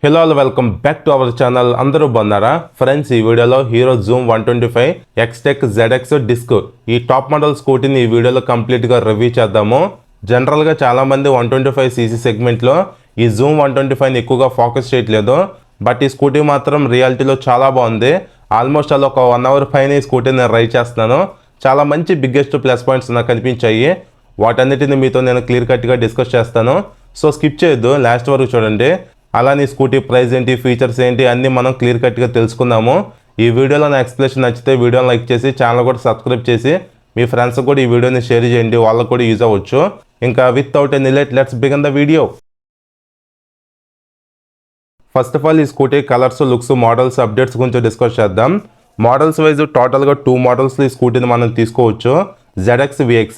Hello all welcome back to our channel. అందరూ బాగున్నారా friends? ఈ వీడియోలో hero zoom 125 xtec ZX disc ఈ టాప్ మోడల్ స్కూటీని ఈ వీడియోలో కంప్లీట్గా రివ్యూ చేద్దాము. జనరల్గా చాలామంది 125cc సెగ్మెంట్లో ఈ జూమ్ 125ని ఎక్కువగా ఫోకస్ చేయట్లేదు. బట్ ఈ స్కూటీ మాత్రం రియాలిటీలో చాలా బాగుంది. ఆల్మోస్ట్ అలా ఒక 1 అవర్ పైన ఈ స్కూటీని రైడ్ చేస్తున్నాను. చాలా మంచి బిగ్గెస్ట్ ప్లస్ పాయింట్స్ నాకు కనిపించాయి. వాటన్నిటిని మీతో నేను క్లియర్ కట్గా డిస్కస్ చేస్తాను. సో స్కిప్ చేయొద్దు, లాస్ట్ వరకు చూడండి. అలానే స్కూటీ ప్రైస్ ఏంటి, ఫీచర్స్ ఏంటి అన్నీ మనం క్లియర్ కట్గా తెలుసుకుందాము. ఈ వీడియోలో నా ఎక్స్ప్లెనేషన్ నచ్చితే వీడియోని లైక్ చేసి ఛానల్ కూడా సబ్స్క్రైబ్ చేసి మీ ఫ్రెండ్స్కి కూడా ఈ వీడియోని షేర్ చేయండి, వాళ్ళకు కూడా యూజ్ అవ్వచ్చు. ఇంకా without any late let's begin the video. First of all ఈ scooty colours, looks, models, updates గురించి డిస్కస్ చేద్దాం. మోడల్స్ వైజ్ టోటల్గా 2 మోడల్స్ ఈ స్కూటీని మనం తీసుకోవచ్చు. ZX, VX.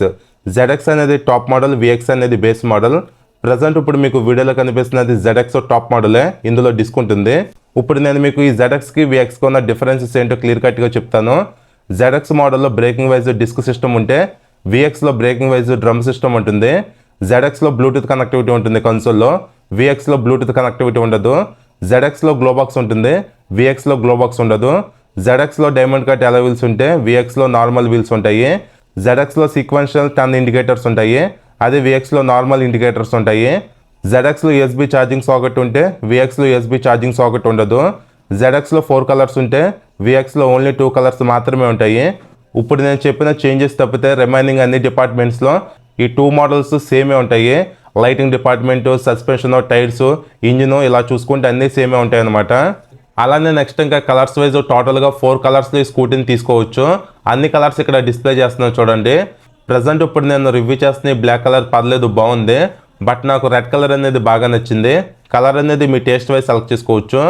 ZX అనేది టాప్ మోడల్, VX అనేది బేస్ మోడల్. ప్రజెంట్ ఇప్పుడు మీకు వీడియోలో కనిపిస్తున్నది ZX టాప్ మోడలే, ఇందులో డిస్కౌంట్ ఉంది. ఇప్పుడు నేను మీకు ఈ ZXకి VXకి ఉన్న డిఫరెన్సెస్ ఏంటో క్లియర్ కట్గా చెప్తాను. ZX మోడల్లో బ్రేకింగ్ వైజ్ డిస్క్ సిస్టమ్ ఉంటే VXలో బ్రేకింగ్ వైజ్ డ్రమ్ సిస్టమ్ ఉంటుంది. ZXలో బ్లూటూత్ కనెక్టివిటీ ఉంటుంది కన్సోల్లో, VXలో బ్లూటూత్ కనెక్టివిటీ ఉండదు. ZXలో గ్లోబాక్స్ ఉంటుంది, VXలో గ్లోబాక్స్ ఉండదు. ZXలో డైమండ్ కట్ అలా వీల్స్ ఉంటే VXలో నార్మల్ వీల్స్ ఉంటాయి. ZXలో సీక్వెన్షియల్ టర్న్ ఇండికేటర్స్ ఉంటాయి, అదే VXలో నార్మల్ ఇండికేటర్స్ ఉంటాయి. ZXలో USB ఛార్జింగ్ సాకెట్ ఉంటే VXలో USB ఛార్జింగ్ సాకెట్ ఉండదు. ZXలో 4 కలర్స్ ఉంటే VXలో ఓన్లీ 2 కలర్స్ మాత్రమే ఉంటాయి. ఇప్పుడు నేను చెప్పిన చేంజెస్ తప్పితే రిమైనింగ్ అన్ని డిపార్ట్మెంట్స్లో ఈ 2 మోడల్స్ సేమే ఉంటాయి. Lighting department, suspension, tyres, engine ఇలా చూసుకుంటే అన్నీ సేమే ఉంటాయి అన్నమాట. అలానే నెక్స్ట్ ఇంకా కలర్స్ వైజ్ టోటల్గా 4 కలర్స్లో ఈ స్కూటీని తీసుకోవచ్చు. అన్ని కలర్స్ ఇక్కడ డిస్ప్లే చేస్తున్నాను చూడండి. ప్రజెంట్ ఇప్పుడు నేను రివ్యూ చేస్తున్న బ్లాక్ కలర్ పర్లేదు, బాగుంది. బట్ నాకు రెడ్ కలర్ అనేది బాగా నచ్చింది. కలర్ అనేది మీ టేస్ట్ వైజ్ సెలెక్ట్ చేసుకోవచ్చు.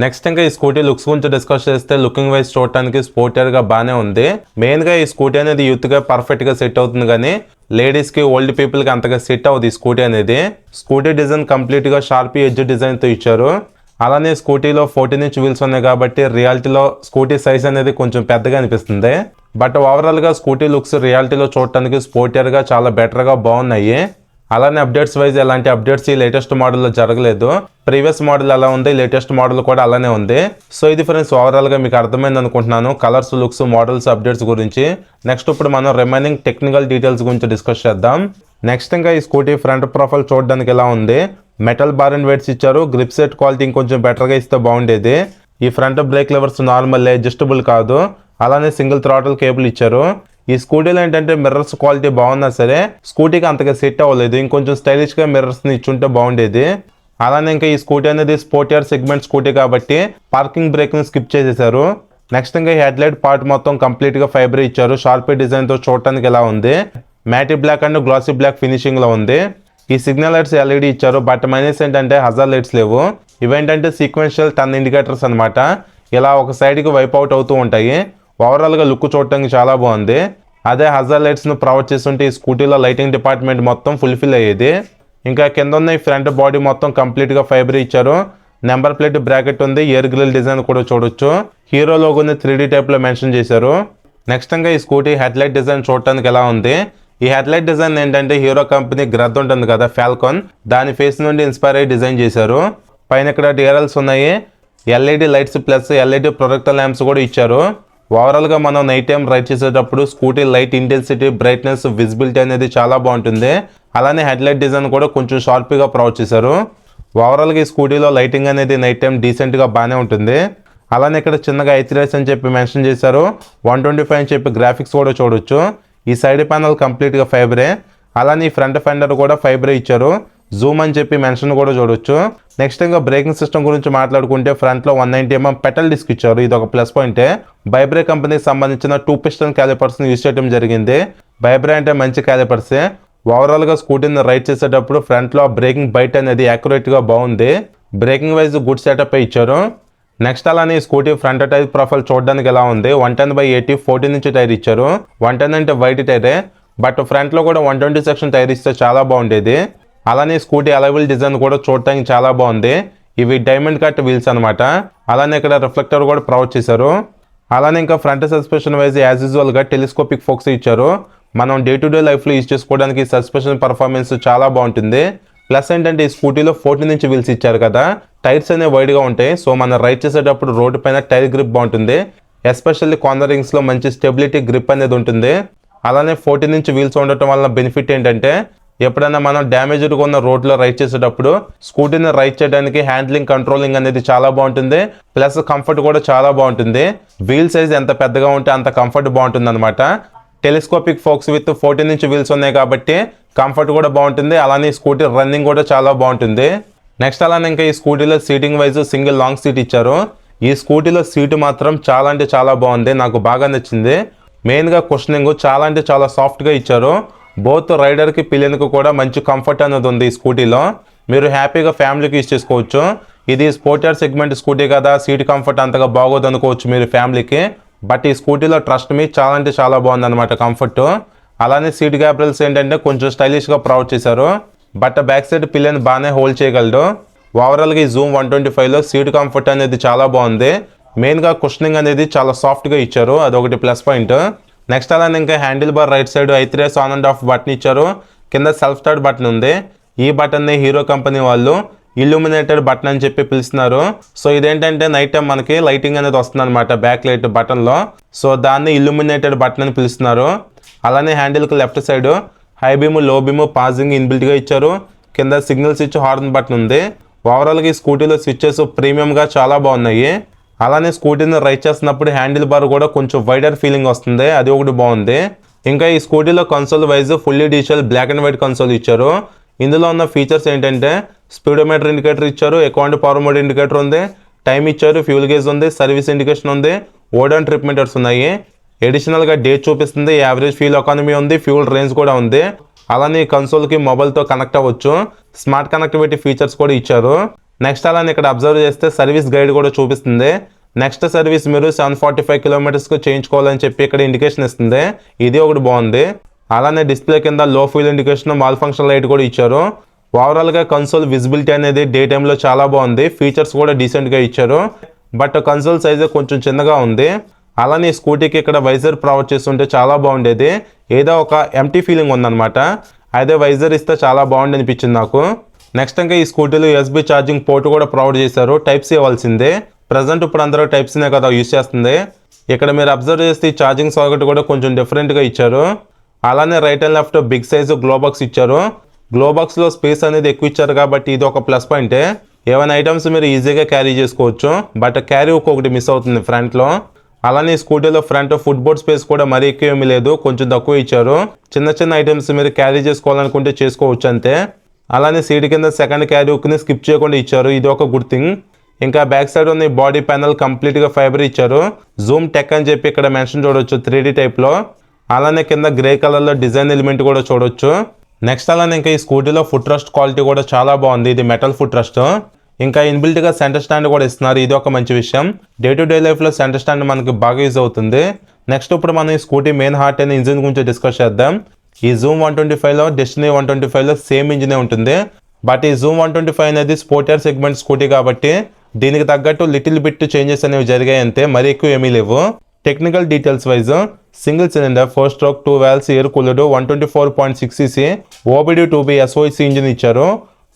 నెక్స్ట్ ఇంకా ఈ స్కూటీ లుక్స్ గురించి డిస్కస్ చేస్తే లుకింగ్ వైజ్ చూడటానికి స్పోర్టియర్గా బాగానే ఉంది. మెయిన్గా ఈ స్కూటీ అనేది యూత్గా పర్ఫెక్ట్గా సెట్ అవుతుంది, కానీ లేడీస్కి, ఓల్డ్ పీపుల్కి అంతగా సెట్ అవుతుంది ఈ స్కూటీ అనేది. స్కూటీ డిజైన్ కంప్లీట్గా షార్పీ ఎడ్జ్ డిజైన్తో ఇచ్చారు. అలానే స్కూటీలో 14 ఇంచ్ వీల్స్ ఉన్నాయి కాబట్టి రియాలిటీలో స్కూటీ సైజ్ అనేది కొంచెం పెద్దగా అనిపిస్తుంది. బట్ ఓవరాల్గా స్కూటీ లుక్స్ రియాలిటీలో చూడటానికి స్పోర్టియర్గా చాలా బెటర్గా బాగున్నాయి. అలానే అప్డేట్స్ వైజ్ ఎలాంటి అప్డేట్స్ ఈ లేటెస్ట్ మోడల్లో జరగలేదు. ప్రీవియస్ మోడల్ ఎలా ఉంది, లేటెస్ట్ మోడల్ కూడా అలానే ఉంది. సో ఇది ఫ్రెండ్స్ ఓవరాల్గా మీకు అర్థమైంది అనుకుంటున్నాను కలర్స్, లుక్స్, మోడల్స్, అప్డేట్స్ గురించి. నెక్స్ట్ ఇప్పుడు మనం రిమైనింగ్ టెక్నికల్ డీటెయిల్స్ గురించి డిస్కస్ చేద్దాం. నెక్స్ట్ ఇంకా ఈ స్కూటీ ఫ్రంట్ ప్రొఫైల్ చూడడానికి ఎలా ఉంది. మెటల్ బార్ అండ్ వెయిట్స్ ఇచ్చారు. గ్రిప్ సెట్ క్వాలిటీ ఇంకొంచెం బెటర్గా ఇస్తే బాగుండేది. ఈ front brake levers normal adjustable కాదు. అలానే సింగిల్ థ్రాటల్ కేబుల్ ఇచ్చారు. ఈ స్కూటీలో ఏంటంటే మిర్రర్స్ క్వాలిటీ బాగున్నా సరే స్కూటీకి అంతగా సెట్ అవ్వలేదు. ఇంకొంచెం స్టైలిష్గా మిర్రర్స్ని ఇచ్చుంటే బాగుండేది. అలానే ఇంకా ఈ స్కూటీ అనేది స్పోర్టియర్ సెగ్మెంట్ స్కూటీ కాబట్టి పార్కింగ్ బ్రేక్ని స్కిప్ చేసేసారు. నెక్స్ట్ ఇంకా హెడ్ లైట్ పార్ట్ మొత్తం కంప్లీట్గా ఫైబర్ ఇచ్చారు. షార్పీ డిజైన్తో చూడటానికి ఎలా ఉంది. మ్యాటీ బ్లాక్ అండ్ గ్లాసీ బ్లాక్ ఫినిషింగ్లో ఉంది. ఈ సిగ్నల్ లైట్స్ LED ఇచ్చారు. బట్ మైనస్ ఏంటంటే హజార్ లైట్స్ లేవు. ఇవేంటంటే సీక్వెన్షియల్ టర్న్ ఇండికేటర్స్ అనమాట. ఇలా ఒక సైడ్కి వైప్ అవుట్ అవుతూ ఉంటాయి. ఓవరాల్గా లుక్ చూడటానికి చాలా బాగుంది. అదే హజార్ లైట్స్ను ప్రొవైడ్ చేస్తుంటే ఈ స్కూటీలో లైటింగ్ డిపార్ట్మెంట్ మొత్తం ఫుల్ఫిల్ అయ్యేది. ఇంకా కింద ఉన్న ఈ ఫ్రంట్ బాడీ మొత్తం కంప్లీట్గా ఫైబర్ ఇచ్చారు. నెంబర్ ప్లేట్ బ్రాకెట్ ఉంది. ఎయిర్ గ్రిల్ డిజైన్ కూడా చూడొచ్చు. హీరో లోగోని 3D టైప్లో మెన్షన్ చేశారు. నెక్స్ట్ ఇంకా ఈ స్కూటీ హెడ్ లైట్ డిజైన్ చూడటానికి ఎలా ఉంది. ఈ హెడ్ లైట్ డిజైన్ ఏంటంటే హీరో కంపెనీ గ్రద్ ఉంటుంది కదా ఫాల్కాన్, దాని ఫేస్ నుండి ఇన్స్పైర్ అయ్యి డిజైన్ చేశారు. పైన ఇక్కడ DRLs ఉన్నాయి. LED lights plus LED projector lamps కూడా ఇచ్చారు. ఓవరాల్గా మనం నైట్ టైం రైడ్ చేసేటప్పుడు scooty light intensity, brightness, visibility అనేది చాలా బాగుంటుంది. అలానే హెడ్ లైట్ డిజైన్ కూడా కొంచెం షార్ప్గా ప్రొవైడ్ చేశారు. ఓవరాల్గా ఈ స్కూటీలో లైటింగ్ అనేది నైట్ టైం డీసెంట్గా బాగానే ఉంటుంది. అలానే ఇక్కడ చిన్నగా i3s అని చెప్పి మెన్షన్ చేశారు. 125 అని చెప్పి గ్రాఫిక్స్ కూడా చూడొచ్చు. ఈ సైడ్ ప్యానల్ కంప్లీట్గా ఫైబరే. అలానే ఈ ఫ్రంట్ ఫెండర్ కూడా ఫైబరే ఇచ్చారు. జూమ్ అని చెప్పి మెన్షన్ కూడా చూడొచ్చు. నెక్స్ట్ ఇంకా బ్రేకింగ్ సిస్టమ్ గురించి మాట్లాడుకుంటే ఫ్రంట్లో 190mm పెటల్ డిస్క్ ఇచ్చారు. ఇది ఒక ప్లస్ పాయింటే. బైబ్రే కంపెనీకి సంబంధించిన 2 పిస్టన్ క్యాలిపర్స్ని యూజ్ చేయడం జరిగింది. బైబ్రే అంటే మంచి క్యాలిపర్సే. ఓవరాల్గా స్కూటీని రైడ్ చేసేటప్పుడు ఫ్రంట్లో బ్రేకింగ్ బైట్ అనేది యాక్యురేట్గా బాగుంది. బ్రేకింగ్ వైజ్ గుడ్ సెటప్ ఇచ్చారు. నెక్స్ట్ అలానే స్కూటీ ఫ్రంట్ టైర్ ప్రొఫైల్ చూడడానికి ఎలా ఉంది. 110/80 14 ఇంచ్ టైర్ ఇచ్చారు. 110 అంటే వైట్ టైరే, బట్ ఫ్రంట్లో కూడా 120 సెక్షన్ టైర్ ఇస్తే చాలా బాగుండేది. అలానే స్కూటీ అలైవల్ డిజైన్ కూడా చూడటానికి చాలా బాగుంది. ఇవి డైమండ్ కట్ వీల్స్ అనమాట. అలానే ఇక్కడ రిఫ్లెక్టర్ కూడా ప్రొవైడ్ చేశారు. అలానే ఇంకా ఫ్రంట్ సస్పెన్షన్ వైజ్ యాజ్ యూజువల్గా టెలిస్కోపిక్ ఫోక్స్ ఇచ్చారు. మనం డే టు డే లైఫ్లో యూజ్ చేసుకోవడానికి సస్పెన్షన్ పర్ఫార్మెన్స్ చాలా బాగుంటుంది. ప్లస్ ఏంటంటే ఈ స్కూటీలో 14 ఇంచ్ వీల్స్ ఇచ్చారు కదా, టైర్స్ అనేవి వైడ్గా ఉంటాయి. సో మనం రైడ్ చేసేటప్పుడు రోడ్డు పైన టైర్ గ్రిప్ బాగుంటుంది. ఎస్పెషల్లీ కార్నరింగ్స్లో మంచి స్టెబిలిటీ గ్రిప్ అనేది ఉంటుంది. అలానే 14 ఇంచ్ వీల్స్ ఉండటం వల్ల బెనిఫిట్ ఏంటంటే ఎప్పుడైనా మనం డ్యామేజ్డ్గా ఉన్న రోడ్లో రైడ్ చేసేటప్పుడు స్కూటీని రైడ్ చేయడానికి హ్యాండ్లింగ్ కంట్రోలింగ్ అనేది చాలా బాగుంటుంది. ప్లస్ కంఫర్ట్ కూడా చాలా బాగుంటుంది. వీల్ సైజ్ ఎంత పెద్దగా ఉంటే అంత కంఫర్ట్ బాగుంటుంది అనమాట. Telescopic forks with 14 inch wheels ఉన్నాయి కాబట్టి కంఫర్ట్ కూడా బాగుంటుంది. అలానే స్కూటీ రన్నింగ్ కూడా చాలా బాగుంటుంది. నెక్స్ట్ అలానే ఇంకా ఈ స్కూటీలో seating wise single long seat ఇచ్చారు. ఈ స్కూటీలో సీటు మాత్రం చాలా అంటే చాలా బాగుంది, నాకు బాగా నచ్చింది. మెయిన్గా కుషనింగ్ చాలా అంటే చాలా సాఫ్ట్గా ఇచ్చారు. బోత్ రైడర్కి పిల్లలకు కూడా మంచి కంఫర్ట్ అనేది ఉంది ఈ స్కూటీలో. మీరు హ్యాపీగా ఫ్యామిలీకి యూజ్ చేసుకోవచ్చు. ఇది స్పోర్టియర్ సెగ్మెంట్ స్కూటీ కదా, సీట్ కంఫర్ట్ అంతగా బాగోదు అనుకోవచ్చు మీరు ఫ్యామిలీకి. బట్ ఈ స్కూటీలో ట్రస్ట్ మీ చాలా అంటే చాలా బాగుంది అనమాట కంఫర్ట్. అలానే సీట్ గ్యాబ్రల్స్ ఏంటంటే కొంచెం స్టైలిష్గా ప్రొవైడ్ చేశారు. బట్ బ్యాక్ సైడ్ పిల్లని బాగానే హోల్డ్ చేయగలడు. ఓవరాల్గా ఈ జూమ్ 125లో సీట్ కంఫర్ట్ అనేది చాలా బాగుంది. మెయిన్గా కుషనింగ్ అనేది చాలా సాఫ్ట్గా ఇచ్చారు, అదొకటి ప్లస్ పాయింట్. నెక్స్ట్ అలానే ఇంకా handle bar right side I3S on and of button ఇచ్చారు. కింద సెల్ఫ్ స్టార్ట్ బటన్ ఉంది. ఈ బటన్ని హీరో కంపెనీ వాళ్ళు ఇల్యూమినేటెడ్ బటన్ అని చెప్పి పిలుస్తున్నారు. సో ఇదేంటంటే నైట్ టైం మనకి లైటింగ్ అనేది వస్తుంది అనమాట బ్యాక్ లైట్ బటన్లో. సో దాన్ని ఇల్యూమినేటెడ్ బటన్ అని పిలుస్తున్నారు. అలానే హ్యాండిల్కి left side high beam, low beam, passing ఇన్బిల్ట్గా ఇచ్చారు. కింద సిగ్నల్ స్విచ్, హార్న్ బటన్ ఉంది. ఓవరాల్గా ఈ స్కూటీలో స్విచ్చెస్ ప్రీమియంగా చాలా బాగున్నాయి. అలానే స్కూటీని రైడ్ చేస్తున్నప్పుడు హ్యాండిల్ బార్ కూడా కొంచెం వైడర్ ఫీలింగ్ వస్తుంది, అది ఒకటి బాగుంది. ఇంకా ఈ స్కూటీలో console wise fully digital black and white console ఇచ్చారు. ఇందులో ఉన్న ఫీచర్స్ ఏంటంటే స్పీడోమీటర్ ఇండికేటర్ ఇచ్చారు, ఎకౌంట్ పవర్ మోడ్ ఇండికేటర్ ఉంది, టైం ఇచ్చారు, ఫ్యూల్ గేజ్ ఉంది, సర్వీస్ ఇండికేషన్ ఉంది, ఓడన్ ట్రిప్ మీటర్స్ ఉన్నాయి. అడిషనల్గా డేట్ చూపిస్తుంది, యావరేజ్ ఫ్యూల్ ఎకానమీ ఉంది, ఫ్యూల్ రేంజ్ కూడా ఉంది. అలానే ఈ కన్సోల్కి మొబైల్తో కనెక్ట్ అవ్వచ్చు. స్మార్ట్ కనెక్టివిటీ ఫీచర్స్ కూడా ఇచ్చారు. నెక్స్ట్ అలానే ఇక్కడ అబ్జర్వ్ చేస్తే సర్వీస్ గైడ్ కూడా చూపిస్తుంది. నెక్స్ట్ సర్వీస్ మీరు 745 కిలోమీటర్స్కి చేయించుకోవాలని చెప్పి ఇక్కడ ఇండికేషన్ ఇస్తుంది, ఇది ఒకటి బాగుంది. అలానే డిస్ప్లే కింద లో fuel indication, mall function light కూడా ఇచ్చారు. ఓవరాల్గా కన్సోల్ విజిబిలిటీ అనేది డే టైంలో చాలా బాగుంది. ఫీచర్స్ కూడా డీసెంట్గా ఇచ్చారు. బట్ కన్సోల్ సైజ్ కొంచెం చిన్నగా ఉంది. అలానే స్కూటీకి ఇక్కడ వైజర్ ప్రొవైడ్ చేస్తుంటే చాలా బాగుండేది. ఏదో ఒక ఎంటీ ఫీలింగ్ ఉందన్నమాట. అదే వైజర్ ఇస్తే చాలా బాగుంది అనిపించింది నాకు. నెక్స్ట్ ఇంకా ఈ స్కూటీలో USB ఛార్జింగ్ పోర్ట్ కూడా ప్రొవైడ్ చేశారు. టైప్-C ఇవ్వాల్సిందే. ప్రజెంట్ ఇప్పుడు అందరూ Type-Cనే కదా యూజ్ చేస్తుంది. ఇక్కడ మీరు అబ్జర్వ్ చేస్తే ఈ ఛార్జింగ్ సాకెట్ కూడా కొంచెం డిఫరెంట్గా ఇచ్చారు. అలానే right and left big size glovebox ఇచ్చారు. గ్లోబాక్స్లో స్పేస్ అనేది ఎక్కువ ఇచ్చారు కాబట్టి ఇది ఒక ప్లస్ పాయింటే. ఏమైనా ఐటమ్స్ మీరు ఈజీగా క్యారీ చేసుకోవచ్చు. బట్ క్యారీ ఒకటి మిస్ అవుతుంది ఫ్రంట్లో. అలానే స్కూటీలో ఫ్రంట్ ఫుట్ బోర్డ్ స్పేస్ కూడా మరీ ఎక్కువ ఏమీ లేదు, కొంచెం తక్కువ ఇచ్చారు. చిన్న చిన్న ఐటమ్స్ మీరు క్యారీ చేసుకోవాలనుకుంటే చేసుకోవచ్చు అంతే. అలానే సీట్ కింద సెకండ్ క్యారీ హుక్ని స్కిప్ చేయకుండా ఇచ్చారు, ఇది ఒక గుడ్ థింగ్. ఇంకా బ్యాక్ సైడ్ ఉన్న బాడీ ప్యానల్ కంప్లీట్గా ఫైబర్ ఇచ్చారు. జూమ్ టెక్ అని చెప్పి ఇక్కడ మెన్షన్ చూడొచ్చు 3D టైప్లో. అలానే కింద గ్రే కలర్లో డిజైన్ ఎలిమెంట్ కూడా చూడొచ్చు. నెక్స్ట్ అలానే ఇంకా ఈ స్కూటీలో ఫుట్ రెస్ట్ క్వాలిటీ కూడా చాలా బాగుంది, ఇది మెటల్ ఫుట్ రెస్ట్. ఇంకా ఇన్బిల్ట్గా సెంటర్ స్టాండ్ కూడా ఇస్తున్నారు, ఇది ఒక మంచి విషయం. డే టు డే లైఫ్లో సెంటర్ స్టాండ్ మనకి బాగా యూజ్ అవుతుంది. నెక్స్ట్ ఇప్పుడు మనం ఈ స్కూటీ మెయిన్ హార్ట్ అయిన ఇంజిన్ గురించి డిస్కస్ చేద్దాం. ఈ జూమ్ 125లో డెస్టినీ 125లో సేమ్ ఇంజినే ఉంటుంది. బట్ ఈ జూమ్ 125 అనేది స్పోర్టియర్ సెగ్మెంట్ స్కూటీ కాబట్టి దీనికి తగ్గట్టు లిటిల్ బిట్ చేంజెస్ అనేవి జరిగాయి అంతే, మరీ ఎక్కువ ఏమీ లేవు. Technical details wise single cylinder 4 stroke 2 valves air cooled 124.6 cc OBD 2B SOEC engine ఇచ్చారు.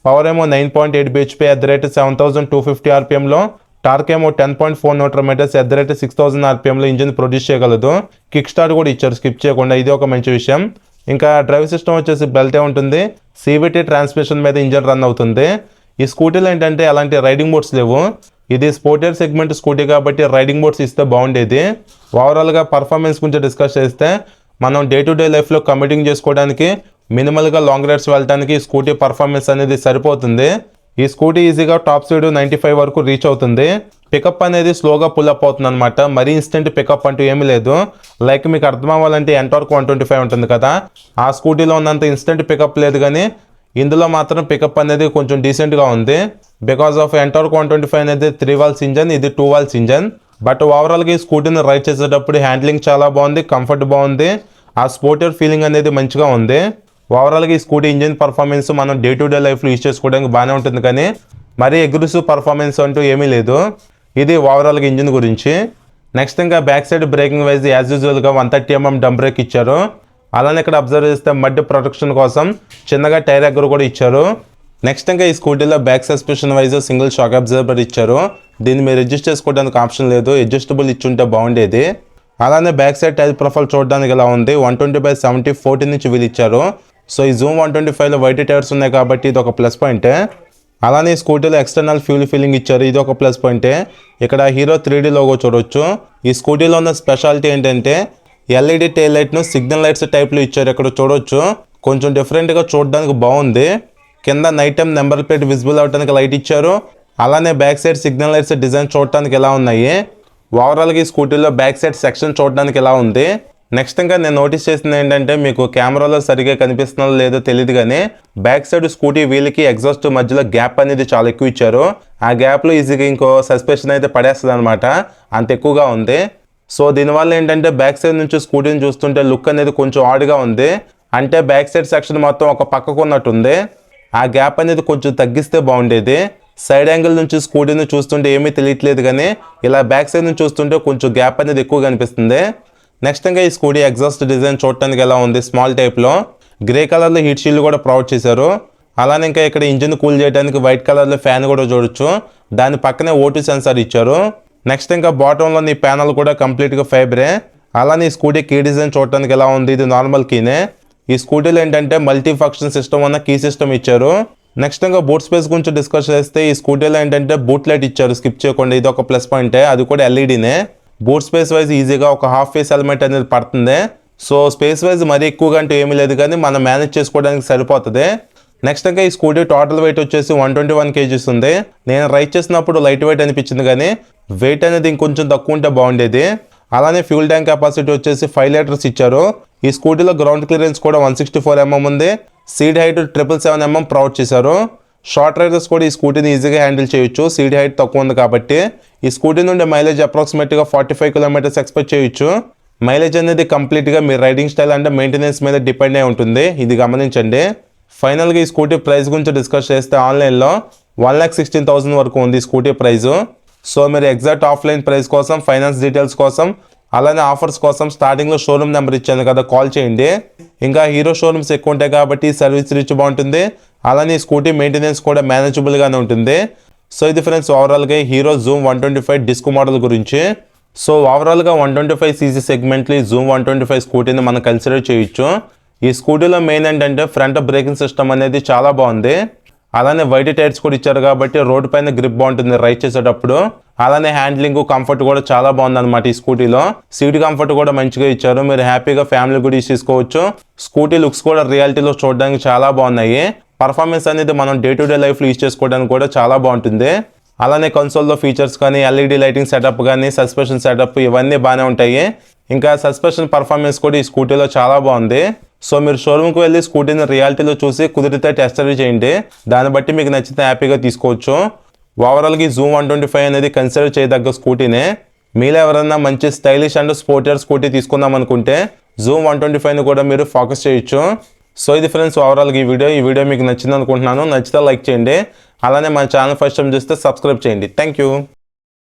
పవర్ ఏమో 9.8 bhp at the rate 7250 RPMలో, టార్క్ ఏమో 10.4 Nm at the rate 6000 RPMలో ఇంజిన్ ప్రొడ్యూస్ చేయగలదు. కిక్ స్టార్ట్ కూడా ఇచ్చారు స్కిప్ చేయకుండా, ఇది ఒక మంచి విషయం. ఇంకా డ్రైవ్ సిస్టమ్ వచ్చేసి బెల్టే ఉంటుంది. CVT ట్రాన్స్మిషన్ మీద ఇంజిన్ రన్ అవుతుంది. ఈ స్కూటీలో ఏంటంటే అలాంటి రైడింగ్ మోడ్స్ లేవు. ఇది స్పోర్టియర్ సెగ్మెంట్ స్కూటీ కాబట్టి రైడింగ్ మోడ్స్ ఇస్తే బాగుండేది. ఓవరాల్గా పర్ఫార్మెన్స్ గురించి డిస్కస్ చేస్తే మనం డే టు డే లైఫ్లో కమిటింగ్ చేసుకోవడానికి, మినిమల్గా లాంగ్ రైడ్స్ వెళ్ళడానికి స్కూటీ పర్ఫార్మెన్స్ అనేది సరిపోతుంది. ఈ స్కూటీ ఈజీగా టాప్ స్పీడ్ 95 వరకు రీచ్ అవుతుంది. పికప్ అనేది స్లోగా పుల్అప్ అవుతుంది అనమాట, మరీ ఇన్స్టెంట్ పికప్ అంటూ ఏమీ లేదు. లైక్ మీకు అర్థం అవ్వాలంటే ఎంటార్క్ 125 ఉంటుంది కదా, ఆ స్కూటీలో ఉన్నంత ఇన్స్టెంట్ పికప్ లేదు, కానీ ఇందులో మాత్రం పికప్ అనేది కొంచెం డీసెంట్గా ఉంది. బికాస్ ఆఫ్ ఎంటార్క్ 125 అనేది 3 valves ఇంజన్, ఇది 2 valves ఇంజన్. బట్ ఓవరాల్గా ఈ స్కూటీని రైడ్ చేసేటప్పుడు హ్యాండ్లింగ్ చాలా బాగుంది, కంఫర్ట్ బాగుంది, ఆ స్పోర్టియర్ ఫీలింగ్ అనేది మంచిగా ఉంది. ఓవరాల్గా ఈ స్కూటీ ఇంజిన్ పర్ఫార్మెన్స్ మనం డే టు డే లైఫ్లో యూజ్ చేసుకోవడానికి బాగానే ఉంటుంది, కానీ మరీ అగ్రెసివ్ పర్ఫార్మెన్స్ అంటూ ఏమీ లేదు. ఇది ఓవరాల్గా ఇంజిన్ గురించి. నెక్స్ట్ ఇంకా back side breaking wise as యూజువల్గా 130 mm డంప్ బ్రేక్ ఇచ్చారు. అలానే ఇక్కడ అబ్జర్వ్ చేస్తే మడ్ ప్రొటెక్షన్ కోసం చిన్నగా టైర్ ఎగ్గర కూడా ఇచ్చారు. నెక్స్ట్ ఇంకా ఈ స్కూటీలో back suspension wise single shock absorber ఇచ్చారు. దీన్ని మీరు అడ్జస్ట్ చేసుకోవడానికి ఆప్షన్ లేదు, అడ్జస్టబుల్ ఇచ్చుంటే బాగుండేది. అలానే బ్యాక్ సైడ్ టైర్ ప్రొఫైల్ చూడడానికి ఇలా ఉంది. 120/70 14 ఇంచ్ వీల్ ఇచ్చారు. సో ఈ జూమ్ 125లో వైట్ టైర్స్ ఉన్నాయి కాబట్టి ఇది ఒక ప్లస్ పాయింటే. అలానే ఈ స్కూటీలో ఎక్స్టర్నల్ ఫ్యూల్ ఫిల్లింగ్ ఇచ్చారు, ఇది ఒక ప్లస్ పాయింటే. ఇక్కడ హీరో 3D లోగో చూడవచ్చు. ఈ స్కూటీలో ఉన్న స్పెషాలిటీ ఏంటంటే LED టైల్ లైట్ను సిగ్నల్ లైట్స్ టైప్లో ఇచ్చారు. ఇక్కడ చూడవచ్చు కొంచెం డిఫరెంట్గా చూడడానికి బాగుంది. కింద night time number plate visible అవడానికి లైట్ ఇచ్చారు. అలానే back side signal lights design చూడటానికి ఎలా ఉన్నాయి. ఓవరాల్గా ఈ స్కూటీలో బ్యాక్ సైడ్ సెక్షన్ చూడడానికి ఎలా ఉంది. నెక్స్ట్ ఇంకా నేను నోటీస్ చేసింది ఏంటంటే మీకు కెమెరాలో సరిగ్గా కనిపిస్తుందో లేదో తెలియదు కానీ బ్యాక్ సైడ్ స్కూటీ వీల్కి ఎగ్జాస్ట్ మధ్యలో గ్యాప్ అనేది చాలా ఎక్కువ ఇచ్చారు. ఆ గ్యాప్లో ఈజీగా ఇంకో సస్పెన్షన్ అయితే పడేస్తుంది అనమాట, అంత ఎక్కువగా ఉంది. సో దీనివల్ల ఏంటంటే బ్యాక్ సైడ్ నుంచి స్కూటీని చూస్తుంటే లుక్ అనేది కొంచెం ఆడ్గా ఉంది. అంటే బ్యాక్ సైడ్ సెక్షన్ మొత్తం ఒక పక్కకు ఉన్నట్టుంది. ఆ గ్యాప్ అనేది కొంచెం తగ్గిస్తే బాగుండేది. సైడ్ యాంగిల్ నుంచి స్కూటీని చూస్తుంటే ఏమీ తెలియట్లేదు కానీ ఇలా బ్యాక్ సైడ్ నుంచి చూస్తుంటే కొంచెం గ్యాప్ అనేది ఎక్కువ కనిపిస్తుంది. నెక్స్ట్ ఇంకా ఈ స్కూటీ ఎగ్జాస్ట్ డిజైన్ చూడటానికి ఎలా ఉంది, స్మాల్ టైప్లో గ్రే కలర్లో హీట్ షీల్డ్ కూడా ప్రొవైడ్ చేశారు. అలానే ఇంకా ఇక్కడ ఇంజిన్ కూల్ చేయడానికి వైట్ కలర్లో ఫ్యాన్ కూడా చూడొచ్చు. దాని పక్కనే O2 సెన్సార్ ఇచ్చారు. నెక్స్ట్ ఇంకా బాటంలోని ప్యానల్ కూడా కంప్లీట్గా ఫైబరే. అలానే ఈ స్కూటీ కీ డిజైన్ చూడటానికి ఎలా ఉంది, ఇది నార్మల్ కీనే. ఈ స్కూటీలో ఏంటంటే మల్టీ ఫంక్షన్ సిస్టమ్ అన్న కీ సిస్టమ్ ఇచ్చారు. నెక్స్ట్ ఇంకా బూట్ స్పేస్ గురించి డిస్కస్ చేస్తే ఈ స్కూటీలో ఏంటంటే బూట్ లైట్ ఇచ్చారు స్కిప్ చేయకుండా, ఇది ఒక ప్లస్ పాయింటే. అది కూడా LEDనే. బూట్ స్పేస్ వైజ్ ఈజీగా ఒక హాఫ్ ఫేస్ హెల్మెట్ అనేది పడుతుంది. సో స్పేస్ వైజ్ మరీ ఎక్కువగా అంటే ఏమీ లేదు కానీ మనం మేనేజ్ చేసుకోవడానికి సరిపోతుంది. నెక్స్ట్ ఇంకా ఈ స్కూటీ టోటల్ వెయిట్ వచ్చేసి 121 kgs ఉంది. నేను రైడ్ చేసినప్పుడు లైట్ వెయిట్ అనిపించింది కానీ వెయిట్ అనేది ఇంకొంచెం తక్కువ ఉంటే బాగుండేది. అలానే ఫ్యూల్ ట్యాంక్ కెపాసిటీ వచ్చేసి 5 లీటర్స్ ఇచ్చారు. ఈ స్కూటీలో గ్రౌండ్ క్లియరెన్స్ కూడా 164 mm ఉంది. సీట్ హైట్ 777 mm ప్రొవైడ్ చేశారు. షార్ట్ రైడర్స్ కూడా ఈ స్కూటీని ఈజీగా హ్యాండిల్ చేయొచ్చు, సీట్ హైట్ తక్కువ ఉంది కాబట్టి. ఈ స్కూటీ నుండి మైలేజ్ అప్రాక్సిమేట్గా 45 kilometers ఎక్స్పెక్ట్ చేయొచ్చు. మైలేజ్ అనేది కంప్లీట్గా మీ రైడింగ్ స్టైల్ అంటే మెయింటెనెన్స్ మీద డిపెండ్ అయి ఉంటుంది, ఇది గమనించండి. ఫైనల్గా ఈ స్కూటీ ప్రైస్ గురించి డిస్కస్ చేస్తే ఆన్లైన్లో 1,16,000 వరకు ఉంది ఈ స్కూటీ ప్రైజు. సో మీరు ఎగ్జాక్ట్ ఆఫ్లైన్ ప్రైస్ కోసం, ఫైనాన్స్ డీటెయిల్స్ కోసం, అలానే ఆఫర్స్ కోసం స్టార్టింగ్లో షోరూమ్ నెంబర్ ఇచ్చాను కదా, కాల్ చేయండి. ఇంకా హీరో షోరూమ్స్ ఎక్కువ ఉంటాయి కాబట్టి సర్వీస్ రీచ్ బాగుంటుంది. అలానే స్కూటీ మెయింటెనెన్స్ కూడా మేనేజబుల్గానే ఉంటుంది. సో ఇది ఫ్రెండ్స్ ఓవరాల్గా హీరో జూమ్ 125 డిస్క్ మోడల్ గురించి. సో ఓవరాల్గా 125cc సెగ్మెంట్లో ఈ జూమ్ 125 స్కూటీని మనం కన్సిడర్ చేయొచ్చు. ఈ స్కూటీలో మెయిన్ ఏంటంటే ఫ్రంట్ బ్రేకింగ్ సిస్టమ్ అనేది చాలా బాగుంది. అలానే వైట్ టైర్స్ కూడా ఇచ్చారు కాబట్టి రోడ్ పైన గ్రిప్ బాగుంటుంది రైడ్ చేసేటప్పుడు. అలానే హ్యాండ్లింగ్ కంఫర్ట్ కూడా చాలా బాగుంది అనమాట ఈ స్కూటీలో. సీట్ కంఫర్ట్ కూడా మంచిగా ఇచ్చారు, మీరు హ్యాపీగా ఫ్యామిలీ కూడా యూస్ చేసుకోవచ్చు. స్కూటీ లుక్స్ కూడా రియాలిటీలో చూడడానికి చాలా బాగున్నాయి. పర్ఫార్మెన్స్ అనేది మనం డే టు డే లైఫ్లో యూస్ చేసుకోవడానికి కూడా చాలా బాగుంటుంది. అలానే కన్సోల్లో ఫీచర్స్ కానీ, LED లైటింగ్ సెటప్ కానీ, సస్పెన్షన్ సెటప్ ఇవన్నీ బాగానే ఉంటాయి. ఇంకా సస్పెన్షన్ పర్ఫార్మెన్స్ కూడా ఈ స్కూటీలో చాలా బాగుంది. సో మీరు షోరూమ్కి వెళ్ళి స్కూటీని రియాలిటీలో చూసి కుదిరితే టెస్ట్ డ్రైవ్ చేయండి, దాన్ని బట్టి మీకు నచ్చితే హ్యాపీగా తీసుకోవచ్చు. ఓవరాల్గా ఈ జూమ్ 125 అనేది కన్సిడర్ చేయదగ్గ స్కూటీనే. మీలో ఎవరైనా మంచి స్టైలిష్ అండ్ స్పోర్టియర్ స్కూటీ తీసుకుందాం అనుకుంటే జూమ్ 125ని కూడా మీరు ఫోకస్ చేయొచ్చు. సో ఇది ఫ్రెండ్స్ ఓవరాల్గా ఈ వీడియో మీకు నచ్చింది అనుకుంటున్నాను. నచ్చితే లైక్ చేయండి. అలానే మన ఛానల్ ఫస్ట్ టైం చూస్తే సబ్స్క్రైబ్ చేయండి. Thank you.